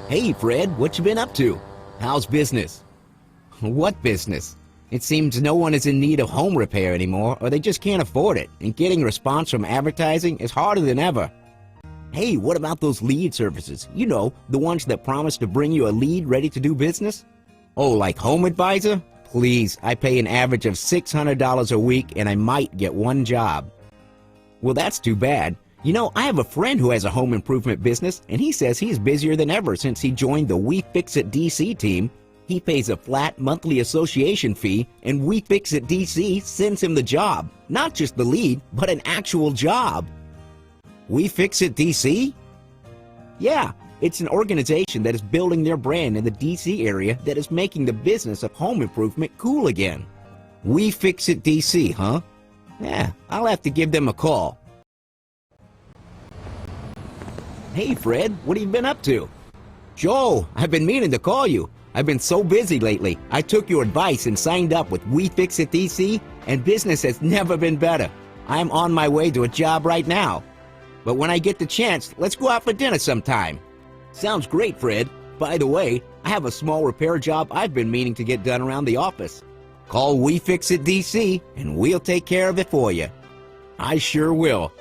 Hey Fred, what you been up to? How's business? What business? It seems no one is in need of home repair anymore, or they just can't afford it, and getting response from advertising is harder than ever. Hey, what about those lead services? You know, the ones that promise to bring you a lead ready to do business? Oh, like Home Advisor? Please, I pay an average of $600 a week and I might get one job. Well, that's too bad. You know, I have a friend who has a home improvement business, and he says he's busier than ever since he joined the We Fix It DC team. He pays a flat monthly association fee, and We Fix It DC sends him the job. Not just the lead, but an actual job. We Fix It DC? Yeah, it's an organization that is building their brand in the DC area that is making the business of home improvement cool again. We Fix It DC, huh? Yeah, I'll have to give them a call. Hey Fred, what have you been up to? Joe, I've been meaning to call you. I've been so busy lately. I took your advice and signed up with We Fix It DC, and business has never been better. I'm on my way to a job right now. But when I get the chance, let's go out for dinner sometime. Sounds great, Fred. By the way, I have a small repair job I've been meaning to get done around the office. Call We Fix It DC, and we'll take care of it for you. I sure will.